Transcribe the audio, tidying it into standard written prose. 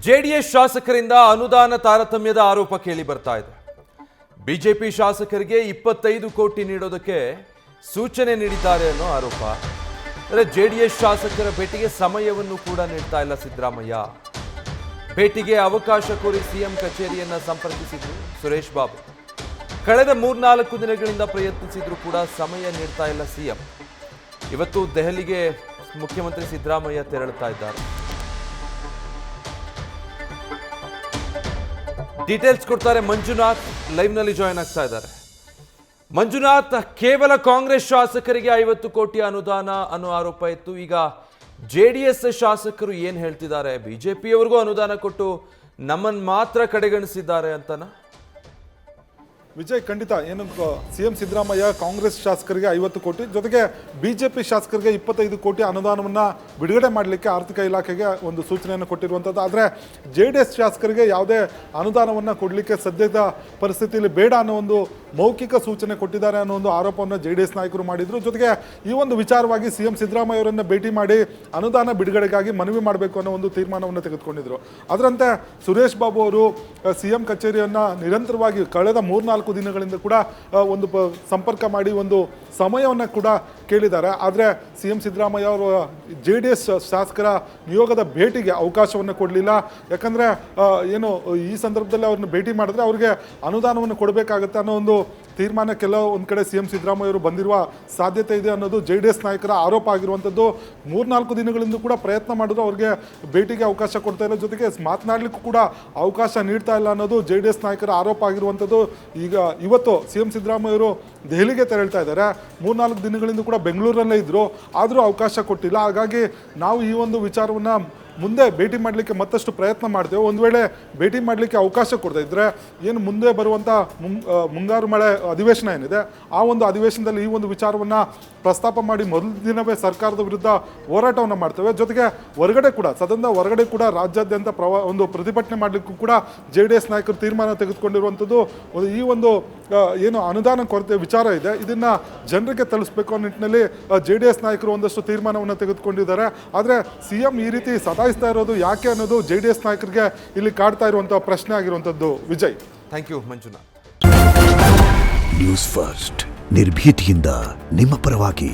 JDS ಶಾಸಕರಿಂದ ಅನುದಾನ ತಾರತಮ್ಯದ ಆರೋಪ ಕೇಳಿ ಬರ್ತಾ ಇದೆ. ಬಿಜೆಪಿ ಶಾಸಕರಿಗೆ 25 ಕೋಟಿ ನೀಡೋದಕ್ಕೆ ಸೂಚನೆ ನೀಡಿದ್ದಾರೆ ಅನ್ನೋ ಆರೋಪ. ಆದರೆ ಜೆಡಿಎಸ್ ಶಾಸಕರ ಭೇಟಿಗೆ ಸಮಯವನ್ನು ಕೂಡ ನೀಡ್ತಾ ಇಲ್ಲ ಸಿದ್ದರಾಮಯ್ಯ. ಭೇಟಿಗೆ ಅವಕಾಶ ಕೋರಿ ಸಿಎಂ ಕಚೇರಿಯನ್ನ ಸಂಪರ್ಕಿಸಿದ್ರು ಸುರೇಶ್ ಬಾಬು. ಕಳೆದ 3-4 ದಿನಗಳಿಂದ ಪ್ರಯತ್ನಿಸಿದ್ರು ಕೂಡ ಸಮಯ ನೀಡ್ತಾ ಇಲ್ಲ ಸಿಎಂ. ಇವತ್ತು ದೆಹಲಿಗೆ ಮುಖ್ಯಮಂತ್ರಿ ಸಿದ್ದರಾಮಯ್ಯ ತೆರಳುತ್ತಾ ಇದ್ದಾರೆ. ಡೀಟೇಲ್ಸ್ ಕೊಡ್ತಾರೆ ಮಂಜುನಾಥ್, ಲೈವ್ ನಲ್ಲಿ ಜಾಯಿನ್ ಆಗ್ತಾ ಇದ್ದಾರೆ. ಮಂಜುನಾಥ್, ಕೇವಲ ಕಾಂಗ್ರೆಸ್ ಶಾಸಕರಿಗೆ 50 ಕೋಟಿ ಅನುದಾನ ಅನ್ನೋ ಆರೋಪ ಇತ್ತು. ಈಗ ಜೆಡಿಎಸ್ ಶಾಸಕರು ಏನ್ ಹೇಳ್ತಿದ್ದಾರೆ? ಬಿಜೆಪಿಯವರಿಗೂ ಅನುದಾನ ಕೊಟ್ಟು ನಮ್ಮನ್ನು ಮಾತ್ರ ಕಡೆಗಣಿಸಿದ್ದಾರೆ ಅಂತನ? ವಿಜಯ್, ಖಂಡಿತ ಏನು ಸಿಎಂ ಸಿದ್ದರಾಮಯ್ಯ ಕಾಂಗ್ರೆಸ್ ಶಾಸಕರಿಗೆ 50 ಕೋಟಿ ಜೊತೆಗೆ ಬಿಜೆಪಿ ಶಾಸಕರಿಗೆ 25 ಕೋಟಿ ಅನುದಾನವನ್ನು ಬಿಡುಗಡೆ ಮಾಡಲಿಕ್ಕೆ ಆರ್ಥಿಕ ಇಲಾಖೆಗೆ ಒಂದು ಸೂಚನೆಯನ್ನು ಕೊಟ್ಟಿರುವಂಥದ್ದು. ಆದರೆ JDS ಶಾಸಕರಿಗೆ ಯಾವುದೇ ಅನುದಾನವನ್ನು ಕೊಡಲಿಕ್ಕೆ ಸದ್ಯದ ಪರಿಸ್ಥಿತಿಯಲ್ಲಿ ಬೇಡ ಅನ್ನೋ ಒಂದು ಮೌಖಿಕ ಸೂಚನೆ ಕೊಟ್ಟಿದ್ದಾರೆ ಅನ್ನೋ ಒಂದು ಆರೋಪವನ್ನು JDS ನಾಯಕರು ಮಾಡಿದರು. ಜೊತೆಗೆ ಈ ಒಂದು ವಿಚಾರವಾಗಿ ಸಿಎಂ ಸಿದ್ದರಾಮಯ್ಯ ಅವರನ್ನು ಭೇಟಿ ಮಾಡಿ ಅನುದಾನ ಬಿಡುಗಡೆಗಾಗಿ ಮನವಿ ಮಾಡಬೇಕು ಅನ್ನೋ ಒಂದು ತೀರ್ಮಾನವನ್ನು ತೆಗೆದುಕೊಂಡಿದ್ರು. ಅದರಂತೆ ಸುರೇಶ್ ಬಾಬು ಅವರು ಸಿಎಂ ಕಚೇರಿಯನ್ನು ನಿರಂತರವಾಗಿ ಕಳೆದ 3-4 ದಿನಗಳಿಂದ ಕೂಡ ಒಂದು ಸಂಪರ್ಕ ಮಾಡಿ ಒಂದು ಸಮಯವನ್ನು ಕೂಡ ಕೇಳಿದ್ದಾರೆ. ಆದರೆ ಸಿಎಂ ಸಿದ್ದರಾಮಯ್ಯ ಅವರು JDS ಶಾಸಕರ ನಿಯೋಗದ ಭೇಟಿಗೆ ಅವಕಾಶವನ್ನು ಕೊಡಲಿಲ್ಲ. ಯಾಕಂದರೆ ಏನು ಈ ಸಂದರ್ಭದಲ್ಲಿ ಅವ್ರನ್ನ ಭೇಟಿ ಮಾಡಿದ್ರೆ ಅವ್ರಿಗೆ ಅನುದಾನವನ್ನು ಕೊಡಬೇಕಾಗುತ್ತೆ ಅನ್ನೋ ಒಂದು ತೀರ್ಮಾನಕ್ಕೆಲ್ಲ ಒಂದು ಕಡೆ ಸಿಎಂ ಸಿದ್ದರಾಮಯ್ಯ ಅವರು ಬಂದಿರುವ ಸಾಧ್ಯತೆ ಇದೆ ಅನ್ನೋದು JDS ನಾಯಕರ ಆರೋಪ ಆಗಿರುವಂಥದ್ದು. 3-4 ದಿನಗಳಿಂದ ಕೂಡ ಪ್ರಯತ್ನ ಮಾಡಿದ್ರು ಅವ್ರಿಗೆ ಭೇಟಿಗೆ ಅವಕಾಶ ಕೊಡ್ತಾ ಇಲ್ಲ, ಜೊತೆಗೆ ಮಾತನಾಡಲಿಕ್ಕೂ ಕೂಡ ಅವಕಾಶ ನೀಡ್ತಾ ಇಲ್ಲ ಅನ್ನೋದು JDS ನಾಯಕರ ಆರೋಪ ಆಗಿರುವಂಥದ್ದು. ಈಗ ಇವತ್ತು ಸಿಎಂ ಸಿದ್ದರಾಮಯ್ಯ ಅವರು ದೆಹಲಿಗೆ ತೆರಳ್ತಾ ಇದ್ದಾರೆ. 3-4 ದಿನಗಳಿಂದ ಕೂಡ ಬೆಂಗಳೂರಲ್ಲೇ ಇದ್ದರು, ಆದರೂ ಅವಕಾಶ ಕೊಟ್ಟಿಲ್ಲ. ಹಾಗಾಗಿ ನಾವು ಈ ಒಂದು ವಿಚಾರವನ್ನು ಮುಂದೆ ಭೇಟಿ ಮಾಡಲಿಕ್ಕೆ ಮತ್ತಷ್ಟು ಪ್ರಯತ್ನ ಮಾಡ್ತೇವೆ. ಒಂದು ವೇಳೆ ಭೇಟಿ ಮಾಡಲಿಕ್ಕೆ ಅವಕಾಶ ಕೊಡ್ತಾ ಇದ್ದರೆ ಏನು ಮುಂದೆ ಬರುವಂಥ ಮುಂಗಾರು ಮಳೆ ಅಧಿವೇಶನ ಏನಿದೆ ಆ ಒಂದು ಅಧಿವೇಶನದಲ್ಲಿ ಈ ಒಂದು ವಿಚಾರವನ್ನು ಪ್ರಸ್ತಾಪ ಮಾಡಿ ಮೊದಲ ದಿನವೇ ಸರ್ಕಾರದ ವಿರುದ್ಧ ಹೋರಾಟವನ್ನು ಮಾಡ್ತೇವೆ. ಜೊತೆಗೆ ಹೊರಗಡೆ ಕೂಡ ಸದನದ ಹೊರಗಡೆ ಕೂಡ ರಾಜ್ಯಾದ್ಯಂತ ಒಂದು ಪ್ರತಿಭಟನೆ ಮಾಡಲಿಕ್ಕೂ ಕೂಡ JDS ನಾಯಕರು ತೀರ್ಮಾನ ತೆಗೆದುಕೊಂಡಿರುವಂಥದ್ದು. ಈ ಒಂದು ಏನು ಅನುದಾನ ಕೊರತೆ ವಿಚಾರ ಇದೆ ಇದನ್ನು ಜನರಿಗೆ ತಲುಪಿಸಬೇಕು ಅನ್ನೋ ನಿಟ್ಟಿನಲ್ಲಿ JDS ನಾಯಕರು ಒಂದಷ್ಟು ತೀರ್ಮಾನವನ್ನು ತೆಗೆದುಕೊಂಡಿದ್ದಾರೆ. ಆದರೆ ಸಿಎಂ ಈ ರೀತಿ ಸತಾಯಿಸ್ತಾ ಇರೋದು ಯಾಕೆ ಅನ್ನೋದು JDS ನಾಯಕರಿಗೆ ಇಲ್ಲಿ ಕಾಡ್ತಾ ಇರುವಂಥ ಪ್ರಶ್ನೆ ಆಗಿರುವಂಥದ್ದು. Vijay, thank you Manjunath. News first ನಿರ್ಭೀತಿಯಿಂದ ನಿಮ್ಮ ಪರವಾಗಿ.